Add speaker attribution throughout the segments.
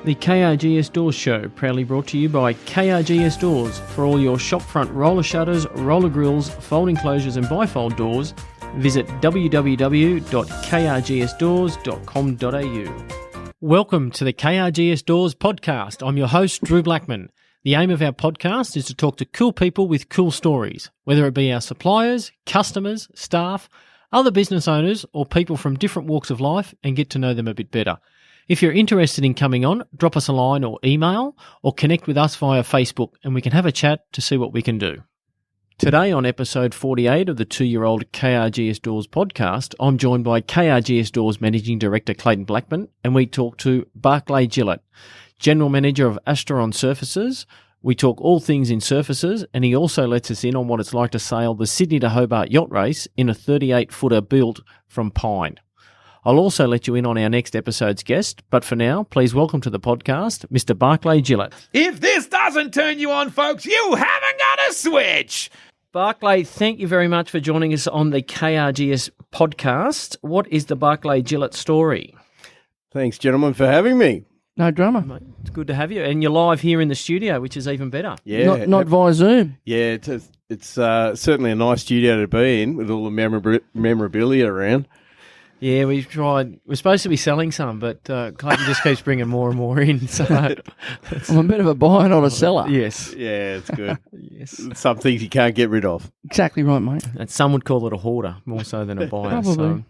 Speaker 1: The KRGS Doors Show, proudly brought to you by KRGS Doors. For all your shopfront roller shutters, roller grills, folding closures and bifold doors, visit www.krgsdoors.com.au. Welcome to the KRGS Doors Podcast. I'm your host, Drew Blackman. The aim of our podcast is to talk to cool people with cool stories, whether it be our suppliers, customers, staff, other business owners, or people from different walks of life, and get to know them a bit better. If you're interested in coming on, drop us a line or email, or connect with us via Facebook, and we can have a chat to see what we can do. Today on episode 48 of the 2-year-old KRGS Doors podcast, I'm joined by KRGS Doors Managing Director Clayton Blackman, and we talk to Barclay Gillett, General Manager of Austaron Surfaces. We talk all things in surfaces, and he also lets us in on what it's like to sail the Sydney To Hobart yacht race in a 38-footer built from pine. I'll also let you in on our next episode's guest, but for now, please welcome to the podcast, Mr. Barclay Gillett.
Speaker 2: If this doesn't turn you on, folks, you haven't got a switch.
Speaker 1: Barclay, thank you very much for joining us on the KRGS podcast. What is the Barclay Gillett story?
Speaker 3: Thanks, gentlemen, for having me.
Speaker 4: No drama.
Speaker 1: Mate, it's good to have you. And you're live here in the studio, which is even better.
Speaker 3: Yeah,
Speaker 4: Not via Zoom.
Speaker 3: Yeah, it's certainly a nice studio to be in with all the memorabilia around.
Speaker 1: Yeah, we've tried. We're supposed to be selling some, but Clayton just keeps bringing more and more in. So
Speaker 4: I'm a bit of a buyer, not a seller.
Speaker 1: Yes.
Speaker 3: Yeah, it's good.
Speaker 1: Yes.
Speaker 3: Some things you can't get rid of.
Speaker 4: Exactly right, mate.
Speaker 1: And some would call it a hoarder more so than a buyer.
Speaker 4: Probably.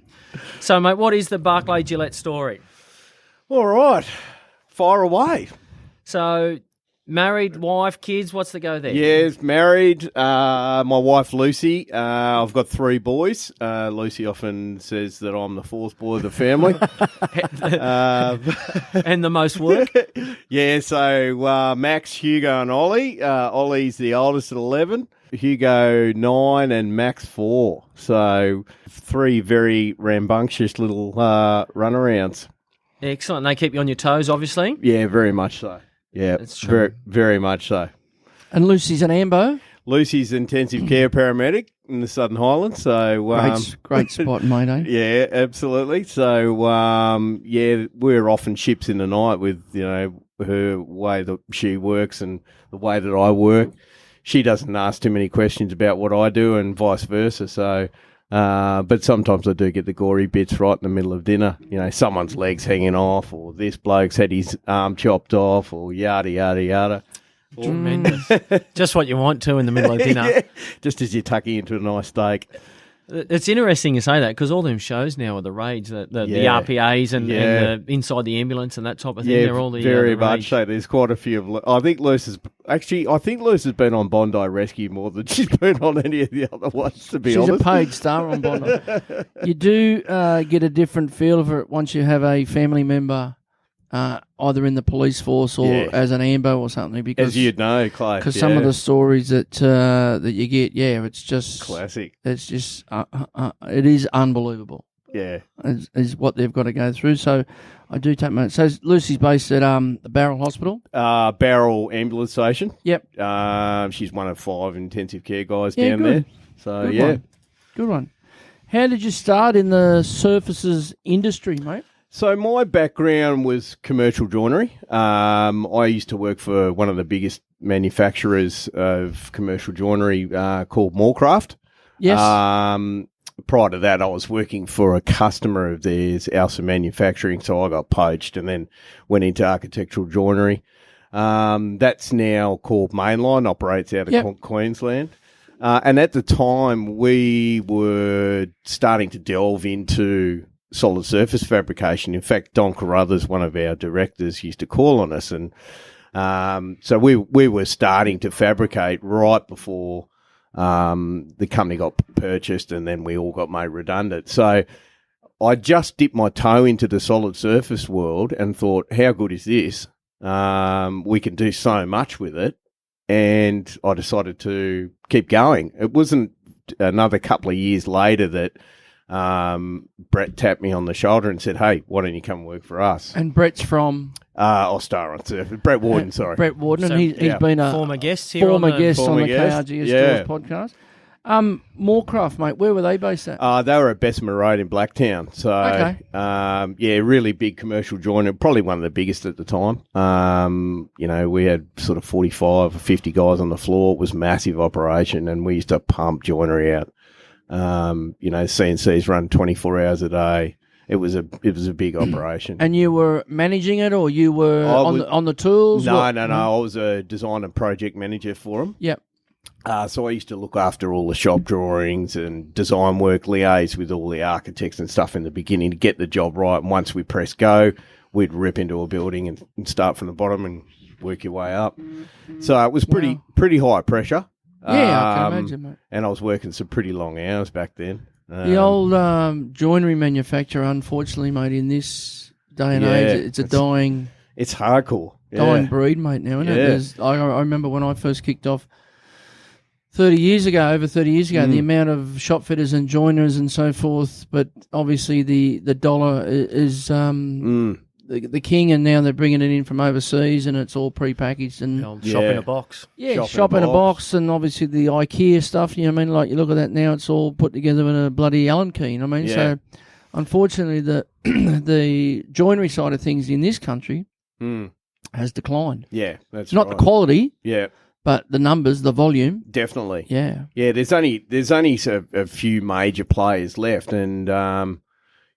Speaker 1: So, mate, what is the Barclay Gillett story?
Speaker 3: All right, fire away.
Speaker 1: So, married, wife, kids, what's the go there?
Speaker 3: Yes, married. My wife Lucy. I've got 3 boys. Lucy often says that I'm the 4th boy of the family.
Speaker 1: And the most work?
Speaker 3: Yeah, so Max, Hugo and Ollie. Ollie's the oldest at 11. Hugo 9 and Max 4. So 3 very rambunctious little runarounds.
Speaker 1: Excellent. They keep you on your toes, obviously.
Speaker 3: Yeah, very much so. Yeah,
Speaker 1: That's true.
Speaker 3: very, very much so.
Speaker 4: And Lucy's an AMBO.
Speaker 3: Lucy's intensive care paramedic in the Southern Highlands. So
Speaker 4: Great spot, mate, eh?
Speaker 3: yeah, absolutely. So yeah, we're often ships in the night with her way that she works and the way that I work. She doesn't ask too many questions about what I do, and vice versa. So. But sometimes I do get the gory bits right in the middle of dinner. Someone's legs hanging off, or this bloke's had his arm chopped off, or yada, yada, yada.
Speaker 1: Tremendous. Just what you want to in the middle of dinner.
Speaker 3: Yeah, just as you're tucking into a nice steak.
Speaker 1: It's interesting you say that, because all them shows now are the raids, the RPAs and the inside the ambulance and that type of thing.
Speaker 3: Yeah,
Speaker 1: they're all the
Speaker 3: very
Speaker 1: the
Speaker 3: much
Speaker 1: raids.
Speaker 3: so. There's quite a few of. I think Luce has been on Bondi Rescue more than she's been on any of the other ones. To be
Speaker 4: She's
Speaker 3: honest,
Speaker 4: a paid star on Bondi. You do get a different feel for it once you have a family member either in the police force or as an AMBO or something. Because,
Speaker 3: as you'd know, Clay.
Speaker 4: Because some of the stories that you get, it's just
Speaker 3: classic.
Speaker 4: It's just it is unbelievable.
Speaker 3: Yeah,
Speaker 4: is what they've got to go through. So I do take my. So Lucy's based at the Barrel Hospital.
Speaker 3: Barrel Ambulance Station.
Speaker 4: Yep.
Speaker 3: She's one of 5 intensive care guys
Speaker 4: Yeah,
Speaker 3: down
Speaker 4: good.
Speaker 3: there. So
Speaker 4: Good one. How did you start in the surfaces industry, mate?
Speaker 3: So my background was commercial joinery. I used to work for one of the biggest manufacturers of commercial joinery called Moorcraft.
Speaker 4: Yes.
Speaker 3: Prior to that, I was working for a customer of theirs, Alsa Manufacturing, so I got poached and then went into architectural joinery. That's now called Mainline, operates out of Queensland. And at the time, we were starting to delve into solid surface fabrication. In fact, Don Carruthers, one of our directors, used to call on us, and so we were starting to fabricate right before the company got purchased, and then we all got made redundant. So I just dipped my toe into the solid surface world and thought, how good is this? We can do so much with it, and I decided to keep going. It wasn't another couple of years later that Brett tapped me on the shoulder and said, "Hey, why don't you come work for us?"
Speaker 4: And Brett's from
Speaker 3: Austaron Surfaces. Brett Warden, sorry.
Speaker 4: Brett Warden,
Speaker 1: So,
Speaker 4: and he's been a
Speaker 1: former guest here
Speaker 4: on the
Speaker 1: guest.
Speaker 4: KRGS Doors podcast. Moorcraft, mate, where were they based at?
Speaker 3: They were at Bessemer Road in Blacktown. So, really big commercial joiner, probably one of the biggest at the time. We had sort of 45 or 50 guys on the floor. It was a massive operation, and we used to pump joinery out. CNCs run 24 hours a day. It was a big operation.
Speaker 4: And you were managing it, or you were on the tools?
Speaker 3: No. I was a design and project manager for them.
Speaker 4: Yep.
Speaker 3: So I used to look after all the shop drawings and design work, liaise with all the architects and stuff in the beginning to get the job right. And once we press go, we'd rip into a building and start from the bottom and work your way up. So it was pretty high pressure.
Speaker 4: Yeah, I can imagine, mate.
Speaker 3: And I was working some pretty long hours back then.
Speaker 4: The old joinery manufacturer, unfortunately, mate, in this day and age, it's a dying...
Speaker 3: It's hardcore.
Speaker 4: Dying breed, mate, now, isn't it? I remember when I first kicked off over 30 years ago, the amount of shop fitters and joiners and so forth, but obviously the dollar is the king, and now they're bringing it in from overseas, and it's all prepackaged and
Speaker 1: shop in a box.
Speaker 4: Yeah, shop in a box, and obviously the IKEA stuff. You know what I mean? Like, you look at that now, it's all put together in a bloody Allen key. You know what I mean? So, unfortunately, the joinery side of things in this country has declined.
Speaker 3: Yeah, that's
Speaker 4: not
Speaker 3: right.
Speaker 4: the quality.
Speaker 3: Yeah.
Speaker 4: But the numbers, the volume,
Speaker 3: definitely.
Speaker 4: Yeah.
Speaker 3: There's only a few major players left, and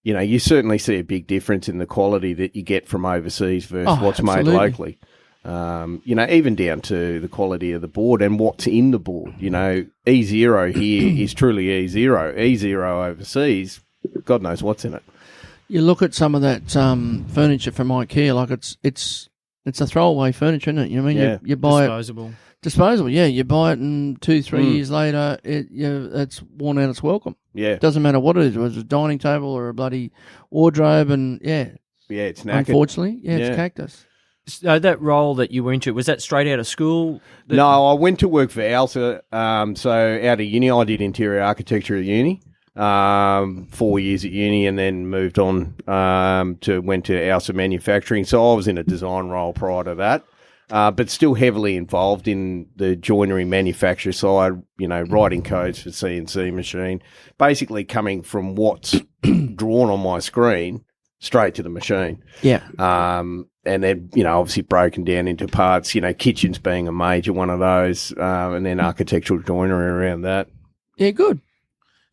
Speaker 3: you certainly see a big difference in the quality that you get from overseas versus what's made locally. Even down to the quality of the board and what's in the board. E0 here is truly E0. E0 overseas, God knows what's in it.
Speaker 4: You look at some of that furniture from IKEA, like it's a throwaway furniture, isn't it? You know what I mean?
Speaker 3: Yeah.
Speaker 4: You buy
Speaker 1: Disposable,
Speaker 4: yeah. You buy it, and 2-3 years later, it's worn out its welcome.
Speaker 3: Yeah.
Speaker 4: It doesn't matter what it is. It was a dining table or a bloody wardrobe, and it's knackered. Unfortunately, it's cactus.
Speaker 1: That role that you were into, was that straight out of school?
Speaker 3: No, I went to work for ALSA. So out of uni, I did interior architecture at uni. 4 years at uni, and then moved on went to ALSA Manufacturing. So I was in a design role prior to that. But still heavily involved in the joinery manufacture side, writing codes for CNC machine, basically coming from what's drawn on my screen straight to the machine.
Speaker 4: Yeah.
Speaker 3: And then, obviously broken down into parts, kitchens being a major one of those, and then architectural joinery around that.
Speaker 4: Yeah, good.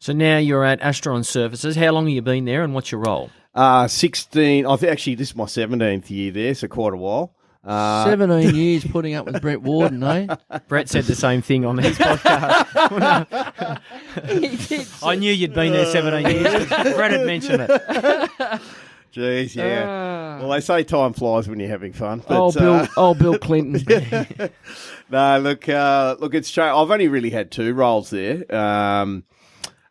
Speaker 1: So now you're at Austaron Surfaces. How long have you been there, and what's your role?
Speaker 3: 16. Actually, this is my 17th year there, so quite a while.
Speaker 4: 17 years putting up with Brett Warden, eh?
Speaker 1: Brett said the same thing on his podcast. I knew you'd been there 17 years. Brett had mentioned it.
Speaker 3: Jeez, yeah. Well, they say time flies when you're having fun. But,
Speaker 4: Bill Clinton.
Speaker 3: No, look, it's true. I've only really had 2 roles there.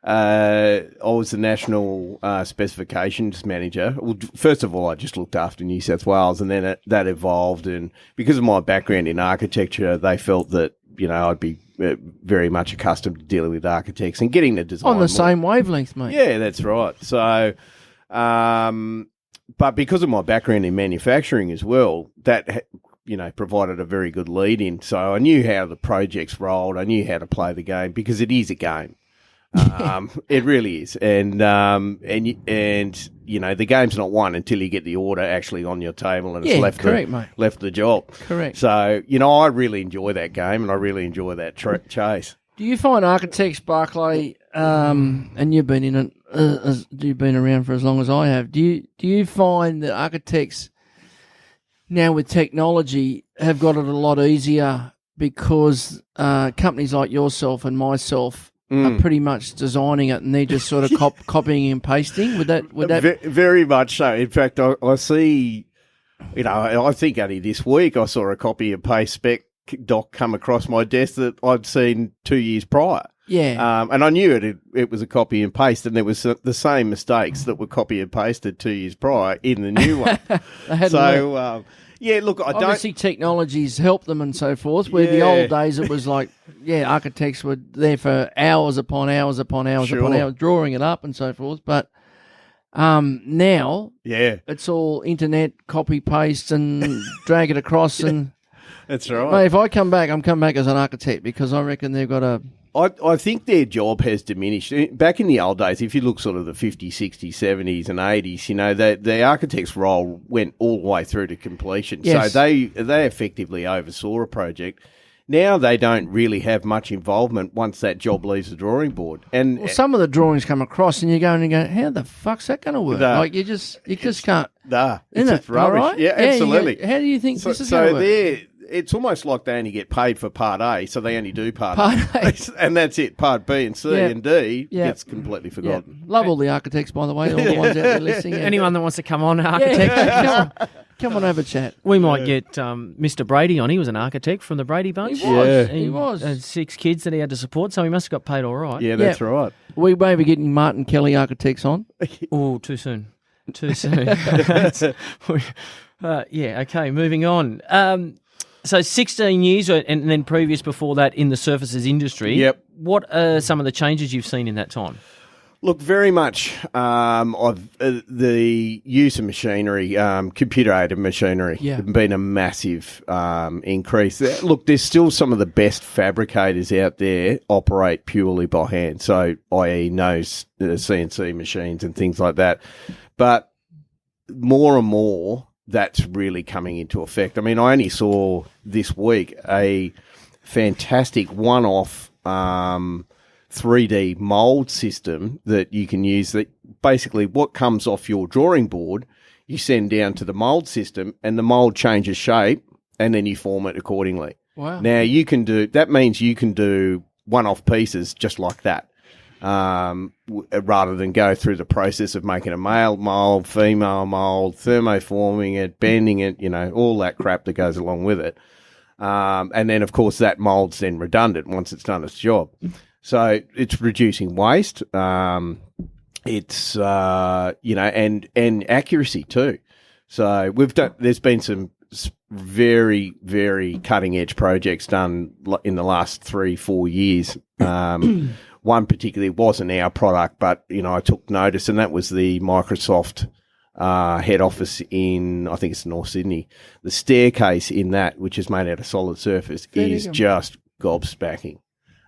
Speaker 3: I was the national specifications manager. Well, first of all, I just looked after New South Wales, and then that evolved. And because of my background in architecture, they felt that I'd be very much accustomed to dealing with architects and getting the design
Speaker 4: on the same wavelength, mate.
Speaker 3: Yeah, that's right. So, but because of my background in manufacturing as well, that provided a very good lead in. So I knew how the projects rolled. I knew how to play the game, because it is a game. It really is, and the game's not won until you get the order actually on your table and it's left the job.
Speaker 4: Correct.
Speaker 3: So I really enjoy that game, and I really enjoy that chase.
Speaker 4: Do you find architects, Barclay, and you've been in it, you've been around for as long as I have? Do you find that architects now with technology have got it a lot easier because companies like yourself and myself are pretty much designing it, and they're just sort of copying and pasting? Would that
Speaker 3: very much so. In fact, I see, I think only this week I saw a copy and paste spec doc come across my desk that I'd seen 2 years prior.
Speaker 4: Yeah.
Speaker 3: And I knew it was a copy and paste, and there was the same mistakes that were copy and pasted 2 years prior in the new one. Yeah, look,
Speaker 4: obviously technology's helped them and so forth, where the old days it was like, architects were there for hours upon hours upon hours upon hours, drawing it up and so forth. But now it's all internet, copy, paste, and drag it across. And
Speaker 3: that's right.
Speaker 4: Mate, if I come back, I'm coming back as an architect, because I reckon they've got a
Speaker 3: I think their job has diminished. Back in the old days, if you look sort of the 50s, 60s, 70s and 80s, you know, the architect's role went all the way through to completion.
Speaker 4: Yes.
Speaker 3: So they effectively oversaw a project. Now they don't really have much involvement once that job leaves the drawing board. And
Speaker 4: Well, some of the drawings come across and you go and go, how the fuck's that going to work?
Speaker 3: No.
Speaker 4: Like you just can't.
Speaker 3: nah,
Speaker 4: Isn't
Speaker 3: it's
Speaker 4: it?
Speaker 3: rubbish.
Speaker 4: All right?
Speaker 3: Yeah, absolutely.
Speaker 4: You go, how do you think
Speaker 3: So,
Speaker 4: this is going to work?
Speaker 3: it's almost like they only get paid for part A, so they only do part
Speaker 4: Part
Speaker 3: A. And that's it. Part B and C
Speaker 4: Yeah.
Speaker 3: and D
Speaker 4: Yeah.
Speaker 3: gets completely
Speaker 4: Yeah.
Speaker 3: forgotten.
Speaker 4: Love all the architects, by the way, all the ones out there listening. Yeah.
Speaker 1: Anyone that wants to come on, architect,
Speaker 4: Come on over, chat.
Speaker 1: we might get Mr. Brady on. He was an architect from the Brady bunch.
Speaker 4: He was.
Speaker 3: Yeah.
Speaker 4: He was.
Speaker 1: And 6 kids that he had to support, so he must have got paid all right.
Speaker 3: Yeah, that's right.
Speaker 4: We may be getting Martin Kelly architects on.
Speaker 1: Oh, too soon. Too soon. Yeah, okay, moving on. So 16 years and then previous before that in the surfaces industry.
Speaker 3: Yep.
Speaker 1: What are some of the changes you've seen in that time?
Speaker 3: Look, very much of the use of machinery, computer-aided machinery,
Speaker 4: Yeah.
Speaker 3: been a massive increase. Look, there's still some of the best fabricators out there operate purely by hand, so i.e. no CNC machines and things like that. But more and more, that's really coming into effect. I mean, I only saw this week a fantastic one-off 3D mould system that you can use, that basically what comes off your drawing board, you send down to the mould system and the mould changes shape and then you form it accordingly.
Speaker 4: Wow.
Speaker 3: Now that means you can do one-off pieces just like that. Rather than go through the process of making a male mould, female mould, thermoforming it, bending it, you know, all that crap that goes along with it. And then, of course, that mould's then redundant once it's done its job. So it's reducing waste. It's, and accuracy too. So there's been some very, very cutting edge projects done in the last 3-4 years. One particularly wasn't our product, but, you know, I took notice, and that was the Microsoft head office in, I think it's North Sydney. The staircase in that, which is made out of solid surface, is just gobsmacking.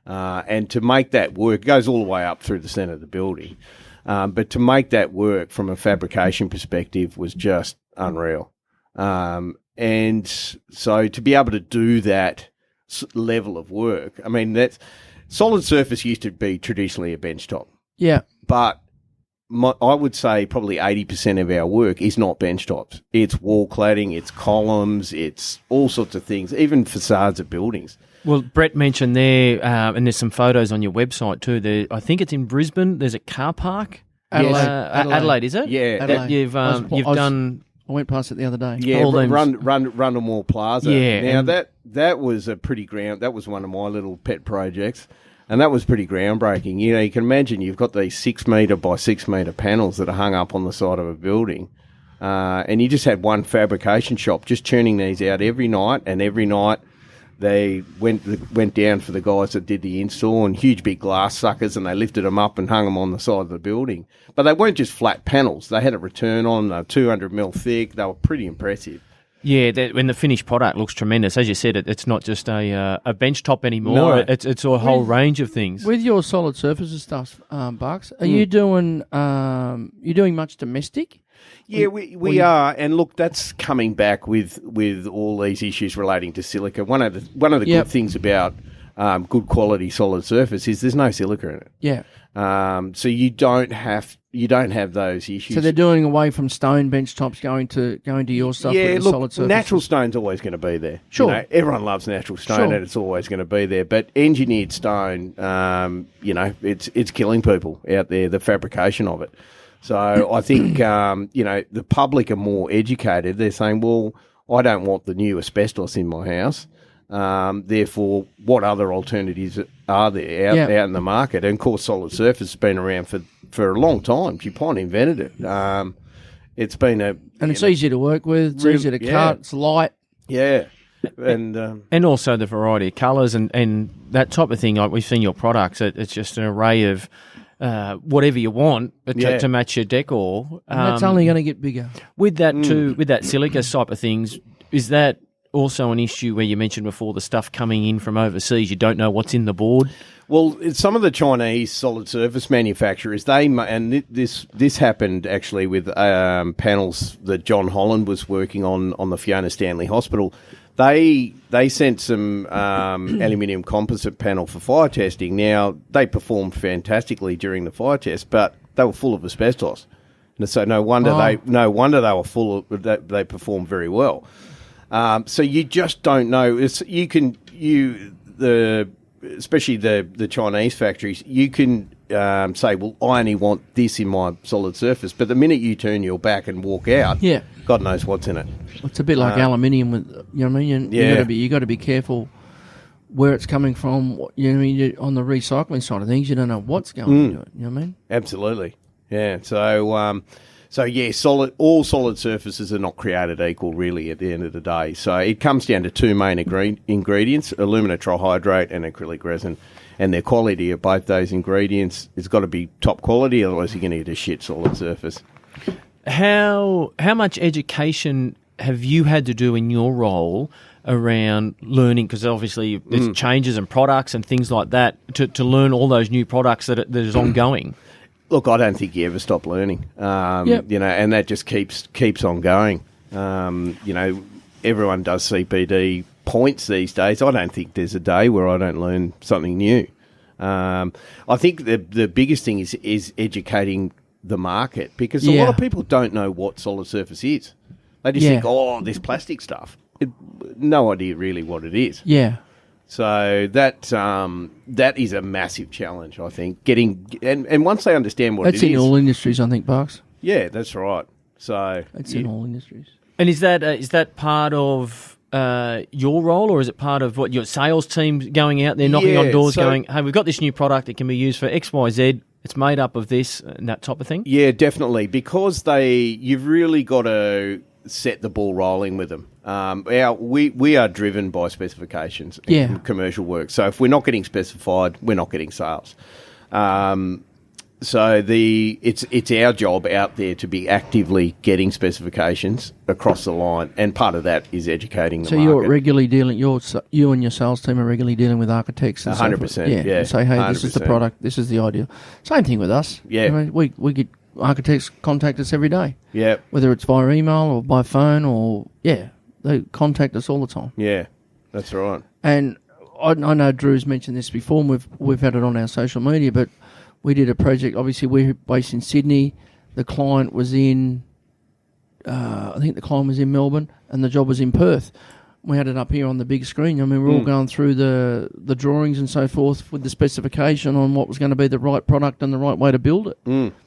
Speaker 3: And to make that work, it goes all the way up through the centre of the building. But to make that work from a fabrication perspective was just unreal. And so to be able to do that level of work, I mean, that's solid surface used to be traditionally a benchtop.
Speaker 4: Yeah.
Speaker 3: But I would say probably 80% of our work is not benchtops. It's wall cladding, it's columns, it's all sorts of things, even facades of buildings.
Speaker 1: Well, Brett mentioned there, and there's some photos on your website too. There, I think it's in Brisbane. There's a car park.
Speaker 4: Adelaide.
Speaker 1: Adelaide, is it?
Speaker 3: Yeah.
Speaker 1: That you've done.
Speaker 4: I went past it the other day.
Speaker 3: Yeah,
Speaker 1: all them-
Speaker 3: Rundle Plaza.
Speaker 1: Yeah,
Speaker 3: Now that was a pretty that was one of my little pet projects, and that was pretty groundbreaking. You know, you can imagine you've got these 6 metre by 6 metre panels that are hung up on the side of a building, and you just had one fabrication shop just churning these out every night, and every night they went down for the guys that did the install, and huge big glass suckers, and they lifted them up and hung them on the side of the building. But they weren't just flat panels. They had a return on, they were 200 mil thick. They were pretty impressive.
Speaker 1: Yeah, when the finished product looks tremendous. As you said, it's not just a bench top anymore.
Speaker 3: No.
Speaker 1: It's a whole range of things.
Speaker 4: With your solid surfaces stuff, Bucks, are you doing much domestic?
Speaker 3: Yeah, we are, and look, that's coming back with all these issues relating to silica. One of the good things about good quality solid surface is there's no silica in it.
Speaker 4: Yeah.
Speaker 3: So you don't have those issues.
Speaker 4: So they're doing away from stone bench tops, going to your stuff with the solid surfaces.
Speaker 3: Natural stone's always going to be there.
Speaker 4: Sure.
Speaker 3: You know, everyone loves natural stone, and it's always going to be there. But engineered stone, it's killing people out there, the fabrication of it. So I think, the public are more educated. They're saying, well, I don't want the new asbestos in my house. Therefore, what other alternatives are there out in the market? And, of course, solid surface has been around for a long time. DuPont invented it. It's been
Speaker 4: it's easy to work with. It's easy to cut. It's light.
Speaker 3: Yeah. And
Speaker 1: also the variety of colours and that type of thing. Like we've seen your products. It's just an array of whatever you want to match your decor.
Speaker 4: And that's only going to get bigger.
Speaker 1: With that with that silica type of things, is that also an issue where you mentioned before the stuff coming in from overseas? You don't know what's in the board.
Speaker 3: Well, some of the Chinese solid surface manufacturers, this happened actually with panels that John Holland was working on the Fiona Stanley Hospital. They sent some aluminium composite panel for fire testing. Now, they performed fantastically during the fire test, but they were full of asbestos. And so no wonder they were full of, they performed very well. So you just don't know. Especially the Chinese factories, you can say, well, I only want this in my solid surface. But the minute you turn your back and walk out, God knows what's in it.
Speaker 4: It's a bit like aluminium, with you know what I mean. You got to be careful where it's coming from. You know what I mean. On the recycling side of things, you don't know what's going into it. You know what I mean.
Speaker 3: Absolutely. Yeah. All solid surfaces are not created equal, really, at the end of the day. So it comes down to two main ingredients: alumina trihydrate and acrylic resin. And the quality of both those ingredients has got to be top quality, otherwise you're going to get a shit solid surface.
Speaker 1: How much education have you had to do in your role around learning? Because obviously there's changes and products and things like that to learn all those new products that is ongoing.
Speaker 3: Look, I don't think you ever stop learning. And that just keeps on going. Everyone does CPD points these days. I don't think there's a day where I don't learn something new. I think the biggest thing is educating the market, because a lot of people don't know what solid surface is. They just think, this plastic stuff. No idea really what it is.
Speaker 4: Yeah.
Speaker 3: So that is a massive challenge, I think. And once they understand what it is.
Speaker 4: That's in all industries, I think, Bucks.
Speaker 3: Yeah, that's right. So
Speaker 4: that's in all industries.
Speaker 1: And is that part of your role, or is it part of what your sales team's going out there knocking on doors, going, hey, we've got this new product that can be used for X, Y, Z. It's made up of this and that type of thing? Yeah,
Speaker 3: definitely, because you've really got to set the ball rolling with them. We are driven by specifications and commercial work. So if we're not getting specified, we're not getting sales. So it's our job out there to be actively getting specifications across the line, and part of that is educating the market.
Speaker 4: So you're regularly dealing. You and your sales team are regularly dealing with architects.
Speaker 3: 100%. Yeah.
Speaker 4: And say, hey,
Speaker 3: 100%.
Speaker 4: This is the product. This is the ideal. Same thing with us.
Speaker 3: Yeah.
Speaker 4: You know, we get architects contact us every day.
Speaker 3: Yeah.
Speaker 4: Whether it's via email or by phone, or they contact us all the time.
Speaker 3: Yeah, that's right.
Speaker 4: And I know Drew's mentioned this before, and we've had it on our social media, but we did a project. Obviously, we're based in Sydney. The client was in, I think the client was in Melbourne, and the job was in Perth. We had it up here on the big screen. I mean, we're all going through the drawings and so forth with the specification on what was going to be the right product and the right way to build it.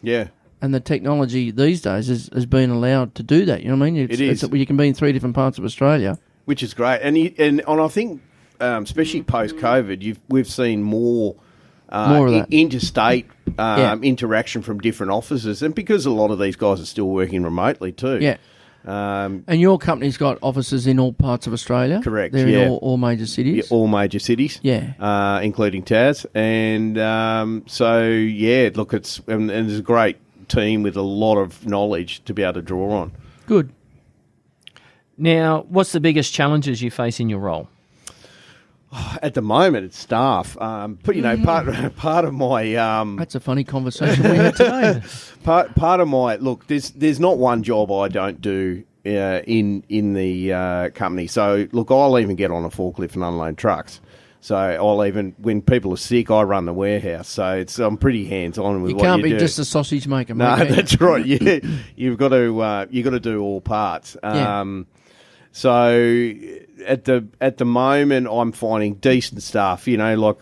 Speaker 3: Yeah.
Speaker 4: And the technology these days has been allowed to do that. You know what I mean?
Speaker 3: It is.
Speaker 4: You can be in 3 different parts of Australia.
Speaker 3: Which is great. And I think, especially post-COVID, we've seen more
Speaker 4: of that.
Speaker 3: Interstate interaction from different offices, and because a lot of these guys are still working remotely too.
Speaker 4: Yeah. And your company's got offices in all parts of Australia?
Speaker 3: Correct.
Speaker 4: They're in all major cities?
Speaker 3: Yeah, all major cities.
Speaker 4: Yeah.
Speaker 3: Including Taz. And look, and there's a great team with a lot of knowledge to be able to draw on.
Speaker 4: Good.
Speaker 1: Now, what's the biggest challenges you face in your role?
Speaker 3: At the moment, it's staff. But part of my
Speaker 4: that's a funny conversation we had today.
Speaker 3: part of my look. There's not one job I don't do in the company. So look, I'll even get on a forklift and unload trucks. So I'll even, when people are sick, I run the warehouse. So I'm pretty hands on with what you do.
Speaker 4: You can't be just a sausage maker.
Speaker 3: No, that's right. You've got to do all parts. So at the moment, I'm finding decent staff, like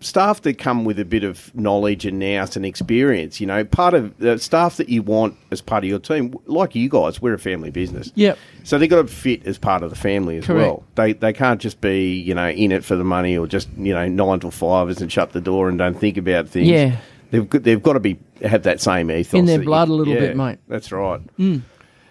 Speaker 3: staff that come with a bit of knowledge and nous and experience, part of the staff that you want as part of your team. Like you guys, we're a family business.
Speaker 4: Yep.
Speaker 3: So they've got to fit as part of the family as well. They can't just be, in it for the money, or just, 9 till 5ers and shut the door and don't think about things.
Speaker 4: Yeah.
Speaker 3: They've got to have that same ethos.
Speaker 4: In their blood a little bit, mate.
Speaker 3: That's right.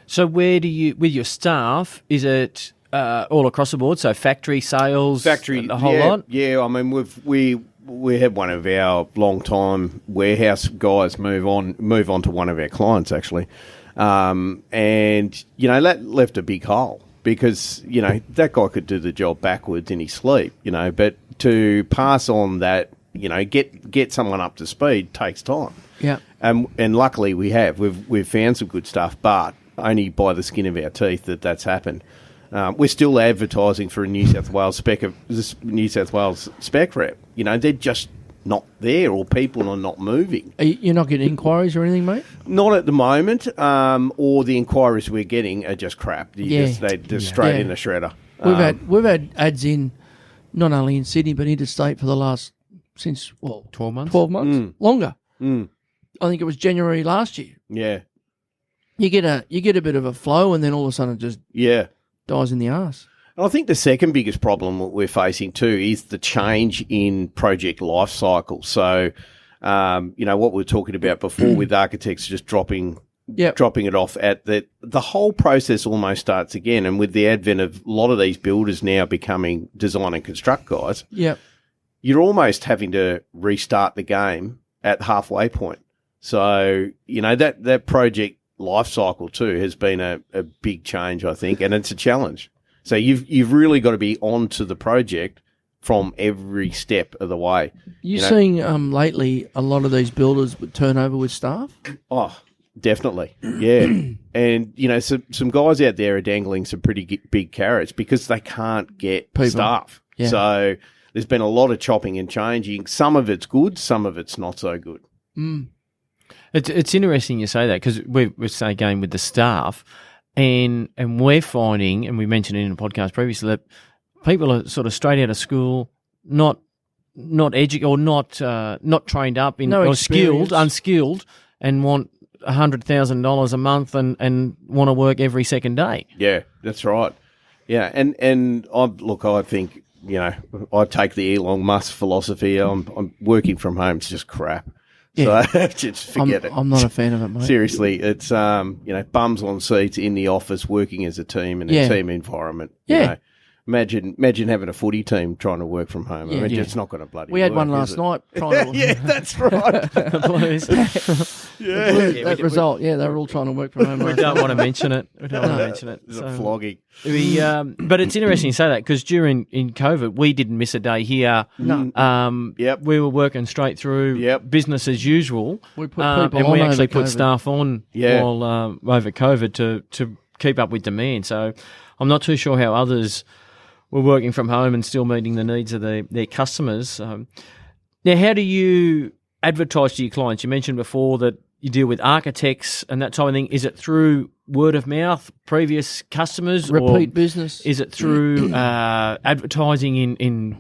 Speaker 1: So where do you, with your staff, is it all across the board? So factory, sales, the whole lot? Yeah,
Speaker 3: I mean, we had one of our long-time warehouse guys move on to one of our clients, actually. And, that left a big hole. because, that guy could do the job backwards in his sleep, but to pass on that, get someone up to speed takes time.
Speaker 4: Yeah.
Speaker 3: And luckily we've found some good stuff, but only by the skin of our teeth that's happened. We're still advertising for a New South Wales spec rep. They're just not there, or people are not moving.
Speaker 4: You're not getting inquiries or anything, mate?
Speaker 3: Not at the moment, or the inquiries we're getting are just crap. They're straight in the shredder.
Speaker 4: We've had ads in, not only in Sydney but interstate for the last, since
Speaker 1: 12 months?
Speaker 4: 12 months, longer. I think it was January last year.
Speaker 3: Yeah.
Speaker 4: You get a bit of a flow, and then all of a sudden it just dies in the arse.
Speaker 3: I think the second biggest problem we're facing too is the change in project life cycle. So, what we were talking about before with architects just dropping it off at the whole process almost starts again. And with the advent of a lot of these builders now becoming design and construct guys, you're almost having to restart the game at the halfway point. So, that project life cycle too has been a big change, I think, and it's a challenge. So you've really got to be onto the project from every step of the way.
Speaker 4: You're seeing lately a lot of these builders with turnover with staff?
Speaker 3: Oh, definitely, yeah. And, some guys out there are dangling some pretty big carrots because they can't get staff. Yeah. So there's been a lot of chopping and changing. Some of it's good, some of it's not so good.
Speaker 1: It's interesting you say that, because we're saying again with the staff, and we're finding, and we mentioned it in a podcast previously, that people are sort of straight out of school, not educated or not trained up in or unskilled, and want $100,000 a month and want to work every second day.
Speaker 3: Yeah, that's right. Yeah, and I think I take the Elon Musk philosophy. I'm working from home. It's just crap. Yeah. So just forget it.
Speaker 4: I'm not a fan of it, mate.
Speaker 3: Seriously, it's bums on seats in the office, working as a team in a team environment.
Speaker 4: Yeah.
Speaker 3: Imagine having a footy team trying to work from home. I mean, it's not going to bloody.
Speaker 4: We had
Speaker 3: work,
Speaker 4: one last night. Trying to
Speaker 3: yeah, that's right.
Speaker 1: The Blues.
Speaker 4: That result. Yeah, they were all trying to work from home.
Speaker 1: We don't want to mention it. It's
Speaker 3: a flogging.
Speaker 1: But it's interesting you say that, because during COVID, we didn't miss a day here.
Speaker 4: No.
Speaker 1: We were working straight through business as usual.
Speaker 4: We put people
Speaker 1: and
Speaker 4: on
Speaker 1: we actually
Speaker 4: over
Speaker 1: put
Speaker 4: COVID.
Speaker 1: staff on while over COVID to keep up with demand. So I'm not too sure how others were working from home and still meeting the needs of their customers. Now, how do you advertise to your clients? You mentioned before that you deal with architects and that type of thing. Is it through word of mouth, previous customers?
Speaker 4: Repeat business?
Speaker 1: Is it through advertising in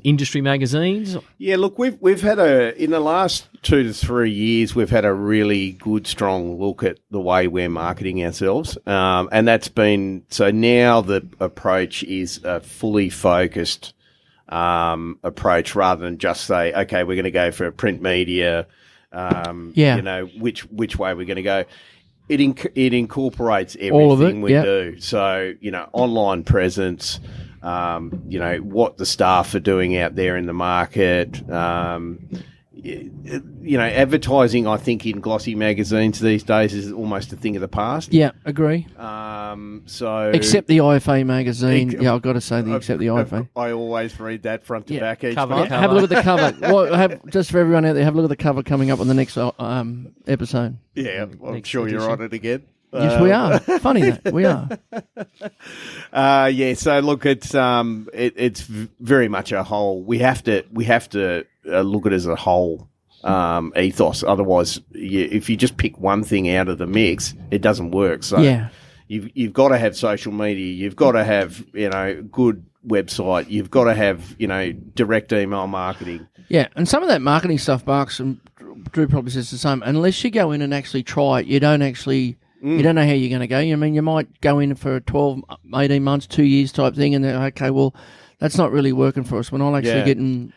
Speaker 1: industry magazines?
Speaker 3: Yeah, look, we've had in the last 2 to 3 years, we've had a really good, strong look at the way we're marketing ourselves. And that's been, so now the approach is a fully focused approach, rather than just say, okay, we're going to go for print media, which way we're going to go. It incorporates everything we do. So, online presence, what the staff are doing out there in the market, advertising, I think, in glossy magazines these days is almost a thing of the past.
Speaker 4: Yeah, agree.
Speaker 3: Except
Speaker 4: the IFA magazine. I've got to say except the IFA.
Speaker 3: I always read that front to back each
Speaker 1: cover.
Speaker 3: month.
Speaker 4: Have a look at the cover. Just for everyone out there, have a look at the cover coming up on the next episode.
Speaker 3: Yeah, I'm sure you're on it again.
Speaker 4: Yes, we are. Funny that we are.
Speaker 3: So look, it's very much a whole. We have to look at it as a whole ethos. Otherwise, if you just pick one thing out of the mix, it doesn't work. So you've got to have social media. You've got to have good website. You've got to have direct email marketing.
Speaker 4: Yeah, and some of that marketing stuff, Barks, and Drew probably says the same. Unless you go in and actually try it, you don't actually. You don't know how you're going to go. I mean, you might go in for 12, 18 months, 2 years type thing, and then, okay, well, that's not really working for us. We're not actually getting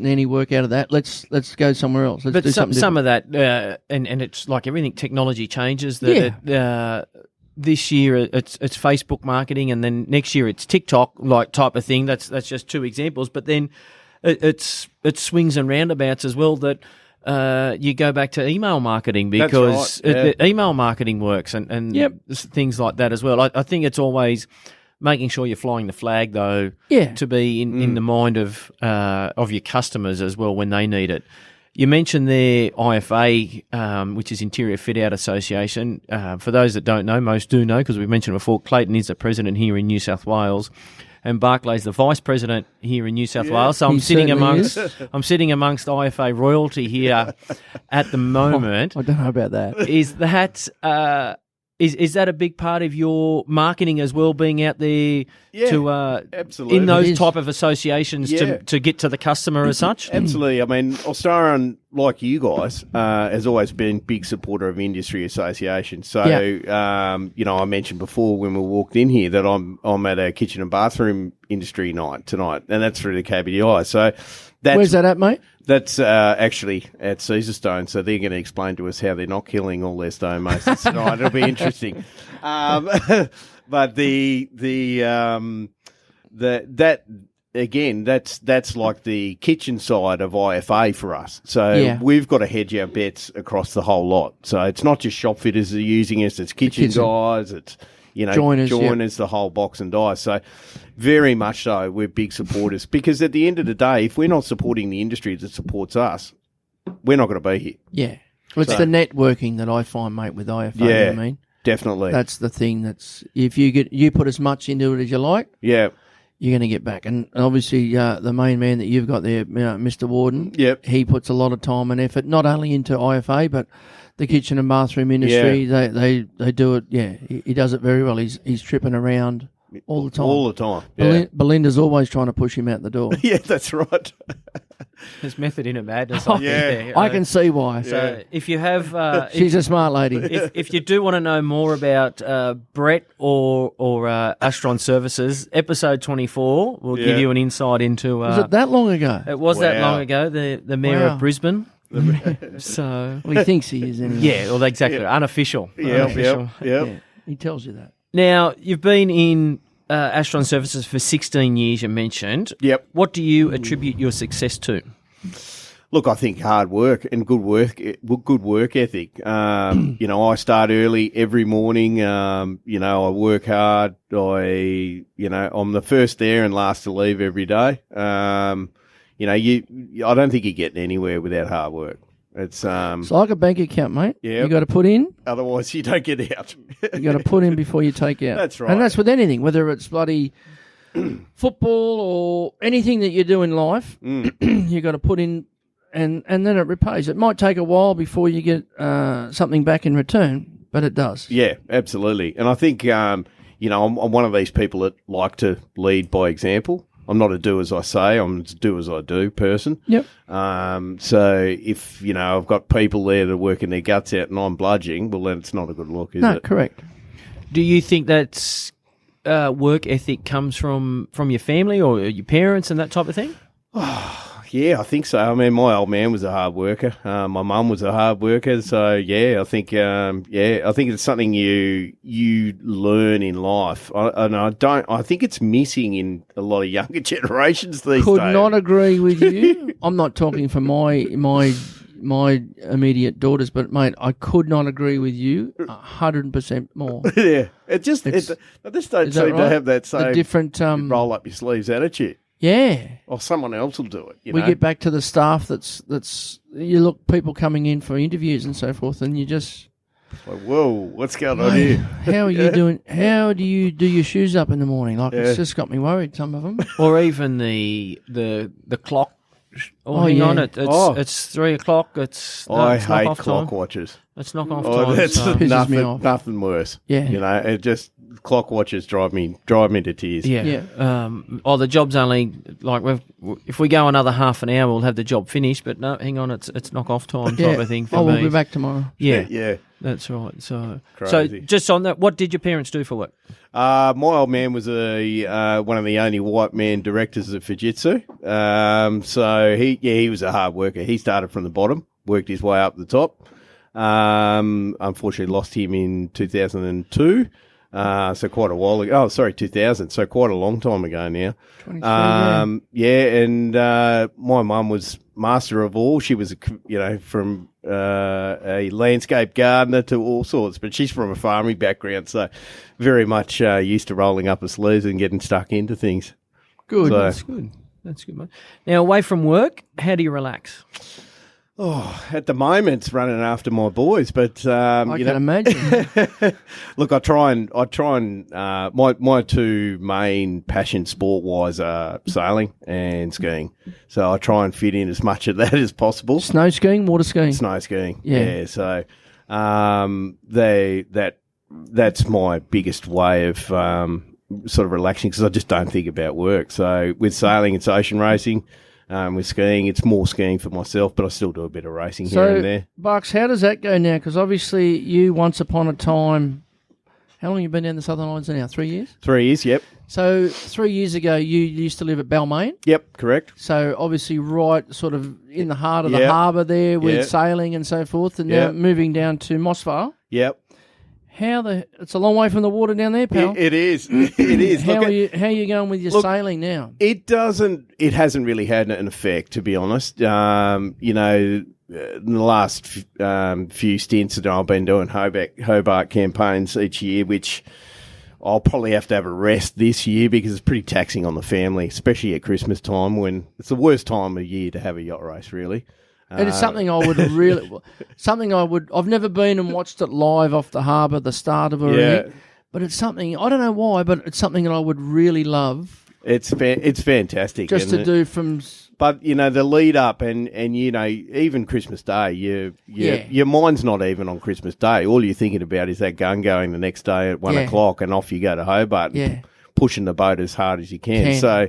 Speaker 4: any work out of that. Let's go somewhere else. Let's do something
Speaker 1: some of that, and it's like everything, technology changes. This year it's Facebook marketing, and then next year it's TikTok like type of thing. That's just two examples. But then it's swings and roundabouts as well. That you go back to email marketing because email marketing works and things like that as well. I think it's always making sure you're flying the flag, though, to be in the mind of your customers as well when they need it. You mentioned there IFA, which is Interior Fit Out Association. For those that don't know, most do know because we've mentioned before, Clayton is the president here in New South Wales and Barclay's the vice president here in New South Wales. So I'm sitting amongst IFA royalty here at the moment.
Speaker 4: I don't know about that.
Speaker 1: Is that a big part of your marketing as well, being out there to
Speaker 3: absolutely.
Speaker 1: in those type of associations to get to the customer as such?
Speaker 3: Absolutely. I mean, Austaron, like you guys, has always been a big supporter of industry associations. So, I mentioned before when we walked in here that I'm at a kitchen and bathroom industry night tonight, and that's through the KBDI. So,
Speaker 4: where's that at, mate?
Speaker 3: That's actually at Caesarstone, so they're going to explain to us how they're not killing all their stonemasons tonight. It'll be interesting. But that's like the kitchen side of IFA for us. So we've got to hedge our bets across the whole lot. So it's not just shop fitters that are using us; it's kitchen guys, it's joiners, the whole box and dice. So very much so, we're big supporters because at the end of the day, if we're not supporting the industry that supports us, we're not going to be here.
Speaker 4: Yeah. Well, it's the networking that I find, mate, with IFA. You know what I mean?
Speaker 3: Definitely.
Speaker 4: That's the thing. That's if you put as much into it as you like, you're going to get back. And obviously, the main man that you've got there, Mr. Warden, he puts a lot of time and effort, not only into IFA, but the kitchen and bathroom industry. They do it. Yeah, he does it very well. He's tripping around all the time.
Speaker 3: All the time. Yeah.
Speaker 4: Belinda's always trying to push him out the door.
Speaker 3: Yeah, that's right.
Speaker 1: There's method in her madness. I
Speaker 4: can see why.
Speaker 1: So if you have,
Speaker 4: she's a smart lady.
Speaker 1: If you do want to know more about Brett or Austaron Surfaces, episode 24 will give you an insight into.
Speaker 4: Was it that long ago?
Speaker 1: It was that long ago. The mayor of Brisbane. So
Speaker 4: he thinks he is anyway.
Speaker 1: Yeah, well, exactly. Unofficial.
Speaker 3: Yeah.
Speaker 4: He tells you that.
Speaker 1: Now, you've been in Austaron Surfaces for 16 years, you mentioned.
Speaker 3: Yep.
Speaker 1: What do you attribute your success to?
Speaker 3: Look, I think hard work and good work ethic. I start early every morning. I work hard. I'm the first there and last to leave every day. I don't think you're getting anywhere without hard work. It's
Speaker 4: like a bank account, mate.
Speaker 3: Yeah.
Speaker 4: You got to put in.
Speaker 3: Otherwise, you don't get out.
Speaker 4: You got to put in before you take out.
Speaker 3: That's right.
Speaker 4: And that's with anything, whether it's bloody football or anything that you do in life. You got to put in, and then it repays. It might take a while before you get something back in return, but it does.
Speaker 3: Yeah, absolutely. And I think I'm one of these people that like to lead by example. I'm not a do as I say, I'm a do as I do person.
Speaker 4: Yep.
Speaker 3: So if, I've got people there that are working their guts out and I'm bludging, well, then it's not a good look, is it?
Speaker 4: No, correct.
Speaker 1: Do you think that's work ethic comes from your family or your parents and that type of thing?
Speaker 3: Yeah, I think so. I mean, my old man was a hard worker. My mum was a hard worker. So, I think it's something you learn in life. I think it's missing in a lot of younger generations these days.
Speaker 4: Could not agree with you. I'm not talking for my immediate daughters, but mate, I could not agree with you 100% more.
Speaker 3: Yeah, I just don't seem to have that same
Speaker 4: different
Speaker 3: roll up your sleeves attitude.
Speaker 4: Yeah.
Speaker 3: Or someone else will do it.
Speaker 4: We get back to the staff that's you look people coming in for interviews and so forth, and you just
Speaker 3: like, whoa, what's going on here?
Speaker 4: How are you doing? How do you do your shoes up in the morning? Like it's just got me worried. Some of them,
Speaker 1: or even the clock. Hang on, it's 3 o'clock.
Speaker 3: I hate clock watches.
Speaker 1: It's knock off time.
Speaker 3: That's
Speaker 4: pisses me off.
Speaker 3: Nothing worse.
Speaker 4: Yeah,
Speaker 3: it just clock watches drive me to tears.
Speaker 1: Yeah. The job's only like if we go another half an hour, we'll have the job finished. But no, hang on, it's knock off time type of thing for me.
Speaker 4: We'll be back tomorrow.
Speaker 1: Yeah, that's right. So
Speaker 3: crazy.
Speaker 1: Just on that, what did your parents do for work?
Speaker 3: My old man was one of the only white man directors of Fujitsu. So he was a hard worker. He started from the bottom, worked his way up the top. Unfortunately lost him in 2002. So quite a while ago. Oh, sorry, 2000. So quite a long time ago now.
Speaker 4: 23,
Speaker 3: and my mum was master of all. She was, from a landscape gardener to all sorts, but she's from a farming background, so very much used to rolling up her sleeves and getting stuck into things.
Speaker 1: Good.
Speaker 3: So,
Speaker 1: That's good. That's good, mate. Now, away from work, how do you relax?
Speaker 3: Oh, at the moment, it's running after my boys, but
Speaker 4: I can imagine.
Speaker 3: Look, I try and my two main passions sport-wise are sailing and skiing. So I try and fit in as much of that as possible.
Speaker 4: Snow skiing, water skiing.
Speaker 3: Snow skiing, yeah. So that's my biggest way of sort of relaxing, because I just don't think about work. So with sailing, it's ocean racing. With skiing, it's more skiing for myself, but I still do a bit of racing here and there.
Speaker 4: Bucks, how does that go now? Because obviously you once upon a time, how long have you been down the Southern Islands now? 3 years?
Speaker 3: 3 years, yep.
Speaker 4: So 3 years ago, you used to live at Balmain?
Speaker 3: Yep, correct.
Speaker 4: So obviously right sort of in the heart of the harbour there with sailing and so forth, and now moving down to Mossvale.
Speaker 3: Yep.
Speaker 4: It's a long way from the water down there, pal.
Speaker 3: It is. It is.
Speaker 4: How are you going with your sailing now?
Speaker 3: It hasn't really had an effect, to be honest. In the last few stints that I've been doing Hobart campaigns each year, which I'll probably have to have a rest this year because it's pretty taxing on the family, especially at Christmas time, when it's the worst time of year to have a yacht race, really.
Speaker 4: It is something I would I've never been and watched it live off the harbour, the start of it, really, but it's something, I don't know why, but it's something that I would really love.
Speaker 3: It's fantastic.
Speaker 4: Just to do from...
Speaker 3: But, the lead up and even Christmas Day, your mind's not even on Christmas Day. All you're thinking about is that gun going the next day at 1 o'clock, and off you go to Hobart and pushing the boat as hard as you can. So...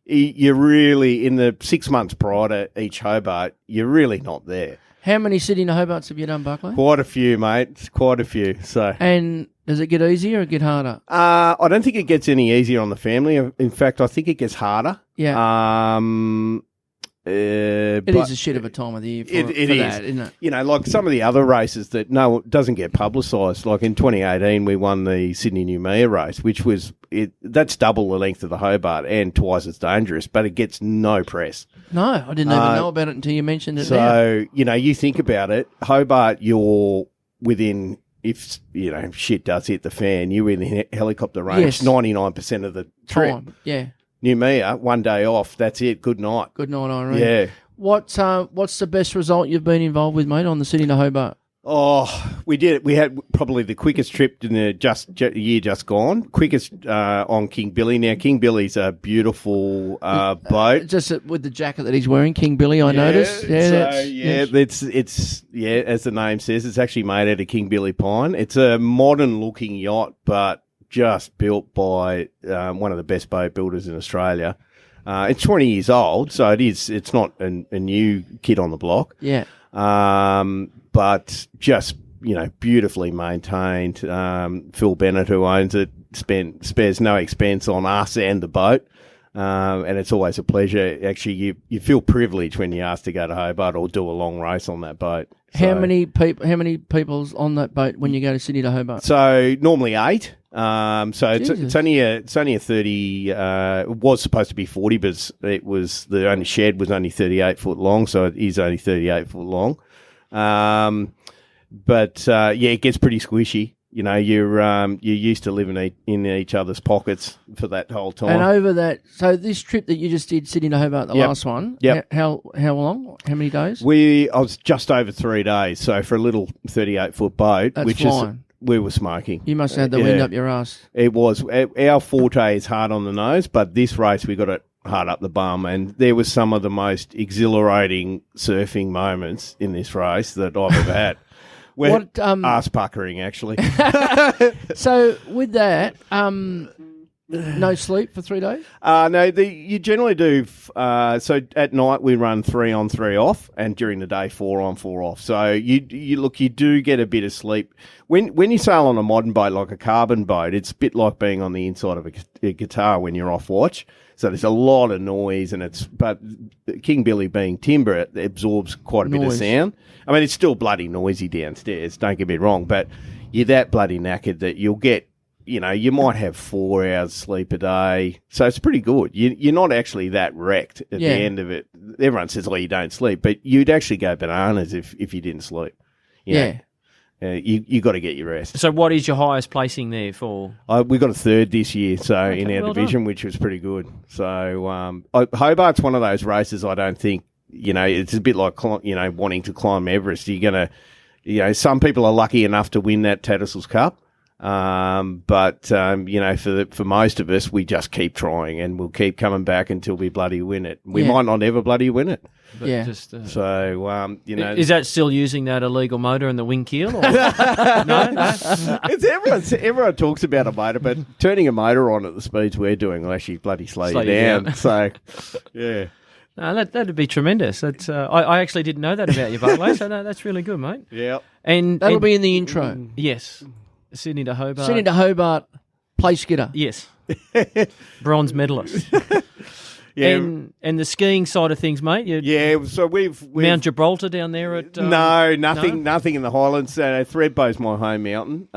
Speaker 3: you're really, in the 6 months prior to each Hobart, you're really not there.
Speaker 4: How many Sydney To Hobarts have you done, Barclay?
Speaker 3: Quite a few, mate. Quite a few. So,
Speaker 4: and does it get easier or get harder?
Speaker 3: I don't think it gets any easier on the family. In fact, I think it gets harder.
Speaker 4: Yeah. It is a shit of a time of the year for that, isn't it?
Speaker 3: Like some of the other races that doesn't get publicised. Like in 2018, we won the Sydney Noumea race, which was that's double the length of the Hobart and twice as dangerous, but it gets no press.
Speaker 4: No, I didn't even know about it until you mentioned it.
Speaker 3: So you think about it, Hobart, you're within. If shit does hit the fan, you're in helicopter range 99% of the trip.
Speaker 4: Time, yeah.
Speaker 3: Noumea, 1 day off. That's it. Good night.
Speaker 4: Good night, Irene.
Speaker 3: Yeah.
Speaker 4: What's the best result you've been involved with, mate, on the Sydney To Hobart?
Speaker 3: Oh, we did. We had probably the quickest trip in the year just gone. Quickest on King Billy. Now, King Billy's a beautiful boat.
Speaker 4: Just with the jacket that he's wearing, King Billy, I noticed. Yeah,
Speaker 3: it's as the name says, it's actually made out of King Billy pine. It's a modern-looking yacht, but just built by one of the best boat builders in Australia. It's 20 years old, so it's not a new kid on the block.
Speaker 4: Yeah.
Speaker 3: But just, beautifully maintained. Phil Bennett, who owns it, spares no expense on us and the boat. And it's always a pleasure. Actually, you feel privileged when you're asked to go to Hobart or do a long race on that boat. So,
Speaker 4: how many people's on that boat when you go to Sydney To Hobart?
Speaker 3: So normally 8. It's only a 30. It was supposed to be 40, but it was the only shed was only 38 foot long, so it is only 38 foot long. It gets pretty squishy. You're used to living in each other's pockets for that whole time.
Speaker 4: And over that, so this trip that you just did, Sydney To Hobart, the last one, how long? How many days?
Speaker 3: I was just over 3 days. So for a little 38-foot boat,
Speaker 4: that's flying.
Speaker 3: We were smoking.
Speaker 4: You must have had the wind up your ass.
Speaker 3: It was. Our forte is hard on the nose, but this race we got it hard up the bum, and there was some of the most exhilarating surfing moments in this race that I've ever had. Ass puckering, actually.
Speaker 4: So with that, no sleep for 3 days?
Speaker 3: No, you generally do. So at night we run 3 on 3 off, and during the day 4 on 4 off. So you do get a bit of sleep. When you sail on a modern boat like a carbon boat, it's a bit like being on the inside of a guitar when you're off watch. So there's a lot of noise, but King Billy being timber, it absorbs quite a bit of sound. I mean, it's still bloody noisy downstairs, don't get me wrong, but you're that bloody knackered that you'll get you might have 4 hours sleep a day. So it's pretty good. You're not actually that wrecked at the end of it. Everyone says, you don't sleep, but you'd actually go bananas if you didn't sleep. You got to get your rest.
Speaker 1: So what is your highest placing there for?
Speaker 3: We got a 3rd this year, so in our division, which was pretty good. So Hobart's one of those races I don't think, it's a bit like, wanting to climb Everest. You're going to, some people are lucky enough to win that Tattersalls Cup. But for most of us, we just keep trying and we'll keep coming back until we bloody win it. We might not ever bloody win it.
Speaker 1: But just,
Speaker 3: is
Speaker 1: that still using that illegal motor in the wing keel? Or? No.
Speaker 3: It's everyone talks about a motor, but turning a motor on at the speeds we're doing will actually bloody slow you down. So, yeah.
Speaker 1: No, that'd be tremendous. That's I actually didn't know that about you, Barclay. So no, that's really good, mate.
Speaker 3: Yeah,
Speaker 1: and
Speaker 4: that'll be in the intro.
Speaker 1: Yes, Sydney to Hobart.
Speaker 4: Sydney to Hobart, play skidder.
Speaker 1: Yes, bronze medalist.
Speaker 3: Yeah,
Speaker 1: and the skiing side of things, mate.
Speaker 3: So we've
Speaker 1: Mount Gibraltar down there at
Speaker 3: nothing in the Highlands. Thredbo's my home mountain.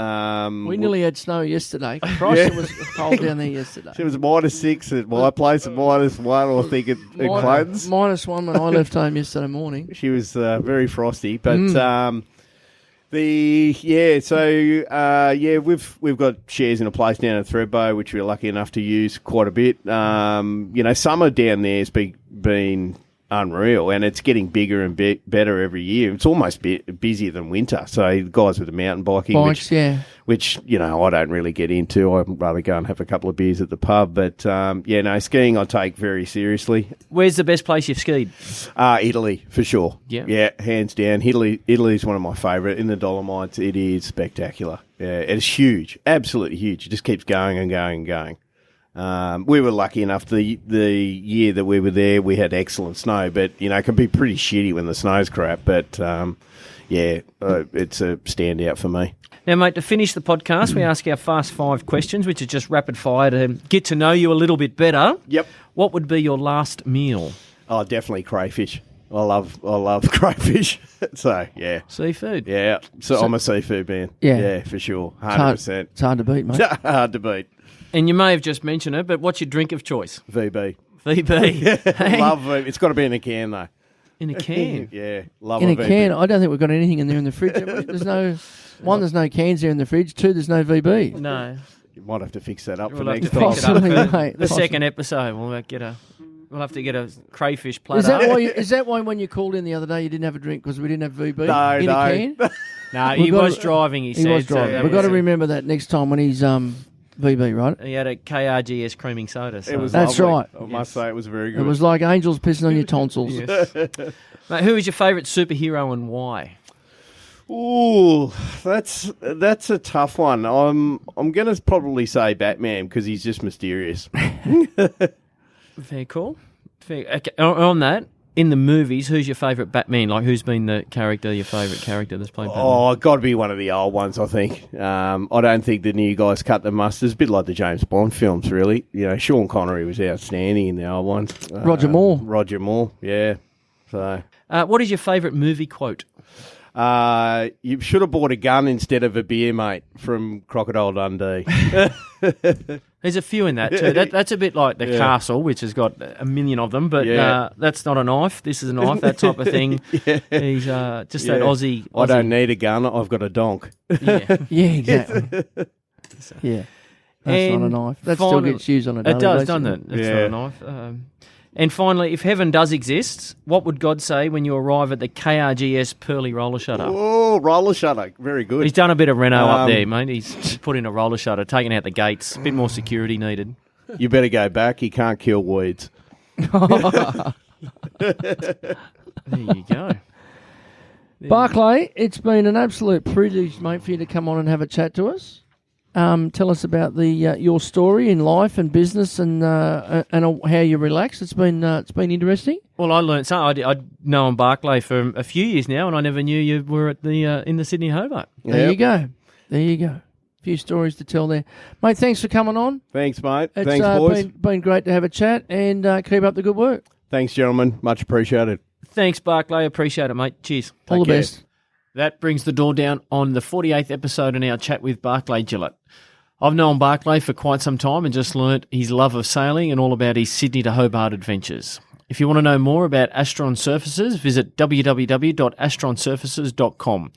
Speaker 4: We nearly had snow yesterday. Christ, it was cold down there yesterday.
Speaker 3: It was -6 at my place and -1, I think, at Clayton's.
Speaker 4: -1 when I left home yesterday morning.
Speaker 3: She was very frosty, but we've got shares in a place down at Thredbo, which we're lucky enough to use quite a bit. Summer down there has been unreal, and it's getting bigger and better every year. It's almost busier than winter. So guys with the mountain biking, which I don't really get into. I'd rather go and have a couple of beers at the pub. But skiing I take very seriously.
Speaker 1: Where's the best place you've skied?
Speaker 3: Italy for sure.
Speaker 1: Yeah,
Speaker 3: hands down. Italy's one of my favourite. In the Dolomites, it is spectacular. Yeah, it's huge, absolutely huge. It just keeps going and going and going. We were lucky enough the year that we were there, we had excellent snow, but it can be pretty shitty when the snow's crap. But it's a standout for me.
Speaker 1: Now, mate, to finish the podcast, we ask our fast 5 questions, which are just rapid fire to get to know you a little bit better.
Speaker 3: Yep.
Speaker 1: What would be your last meal?
Speaker 3: Oh, definitely crayfish. I love crayfish. So yeah,
Speaker 1: seafood.
Speaker 3: Yeah, so I'm a seafood man. Yeah, for sure, 100%.
Speaker 4: It's hard to beat, mate.
Speaker 3: Hard to beat.
Speaker 1: And you may have just mentioned it, but what's your drink of choice?
Speaker 3: VB.
Speaker 1: Hey.
Speaker 3: Love VB. It's got to be in a can, though.
Speaker 1: In a can?
Speaker 3: Yeah, love
Speaker 4: in
Speaker 3: a
Speaker 4: a
Speaker 3: VB.
Speaker 4: can. I don't think we've got anything in there in the fridge. There's no cans there in the fridge. 2, there's no VB.
Speaker 1: No.
Speaker 3: You might have to fix that up
Speaker 1: We'll
Speaker 3: for
Speaker 1: have
Speaker 3: next
Speaker 1: to
Speaker 3: time.
Speaker 1: fix it up for
Speaker 4: mate,
Speaker 1: the second episode. We'll have to get a crayfish platter.
Speaker 4: Is that why when you called in the other day you didn't have a drink because we didn't have VB in a can?
Speaker 1: No, he was driving, he said.
Speaker 4: He was driving. We've got to remember that next time when he's VB, right?
Speaker 1: He had a KRGS creaming soda. So.
Speaker 3: It was
Speaker 4: That's
Speaker 3: lovely.
Speaker 4: right.
Speaker 3: I must say it was very good.
Speaker 4: It was like angels pissing on your tonsils.
Speaker 1: Yes. Mate, who is your favourite superhero and why?
Speaker 3: Ooh, that's a tough one. I'm going to probably say Batman because he's just mysterious.
Speaker 1: Fair call. Okay, on that, in the movies, who's your favourite Batman? Like, who's been your favourite character that's played Batman?
Speaker 3: Oh, got to be one of the old ones, I think. I don't think the new guys cut the mustard. It's a bit like the James Bond films, really. Sean Connery was outstanding in the old ones.
Speaker 4: Roger Moore.
Speaker 3: Roger Moore, yeah. So,
Speaker 1: what is your favourite movie quote?
Speaker 3: You should have bought a gun instead of a beer, mate, from Crocodile Dundee.
Speaker 1: There's a few in that too. That's a bit like the castle, which has got a million of them, but that's not a knife. This is a knife, that type of thing. He's just that Aussie.
Speaker 3: I don't need a gun. I've got a donk.
Speaker 1: Yeah,
Speaker 4: exactly. Yeah. That's not a knife. That still gets used on a daily basis.
Speaker 1: It does, doesn't it? It's not a knife. And finally, if heaven does exist, what would God say when you arrive at the KRGS Pearly Roller Shutter?
Speaker 3: Oh, roller shutter. Very good.
Speaker 1: He's done a bit of reno up there, mate. He's put in a roller shutter, taken out the gates. A bit more security needed.
Speaker 3: You better go back. He can't kill weeds.
Speaker 1: There you go.
Speaker 4: Barclay, it's been an absolute privilege, mate, for you to come on and have a chat to us. Tell us about your story in life and business and how you relax. It's been interesting.
Speaker 1: Well, I learned something. I'd known Barclay for a few years now, and I never knew you were at the in the Sydney Hobart.
Speaker 4: There you go. A few stories to tell there, mate. Thanks for coming on.
Speaker 3: Thanks, mate.
Speaker 4: It's
Speaker 3: thanks, boys.
Speaker 4: Been great to have a chat and keep up the good work.
Speaker 3: Thanks, gentlemen. Much appreciated.
Speaker 1: Thanks, Barclay. Appreciate it, mate. Cheers.
Speaker 4: All the best.
Speaker 1: That brings the door down on the 48th episode in our chat with Barclay Gillett. I've known Barclay for quite some time and just learnt his love of sailing and all about his Sydney to Hobart adventures. If you want to know more about Austaron Surfaces, visit www.austaronsurfaces.com.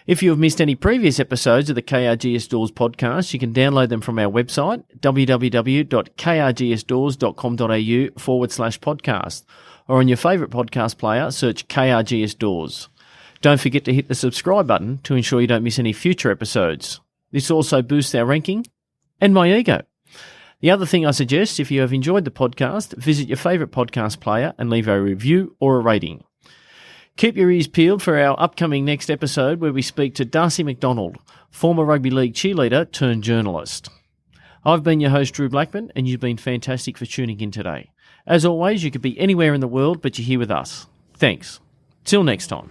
Speaker 1: If you have missed any previous episodes of the KRGS Doors podcast, you can download them from our website, www.krgsdoors.com.au/podcast, or on your favourite podcast player, search KRGS Doors. Don't forget to hit the subscribe button to ensure you don't miss any future episodes. This also boosts our ranking and my ego. The other thing I suggest, if you have enjoyed the podcast, visit your favourite podcast player and leave a review or a rating. Keep your ears peeled for our upcoming next episode where we speak to Darcy McDonald, former rugby league cheerleader turned journalist. I've been your host, Drew Blackman, and you've been fantastic for tuning in today. As always, you could be anywhere in the world, but you're here with us. Thanks. Till next time.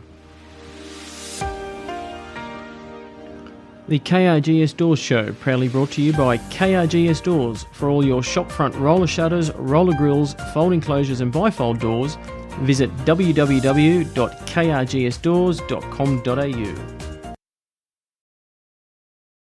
Speaker 1: The KRGS Doors Show, proudly brought to you by KRGS Doors. For all your shopfront roller shutters, roller grills, fold enclosures and bifold doors, visit www.krgsdoors.com.au.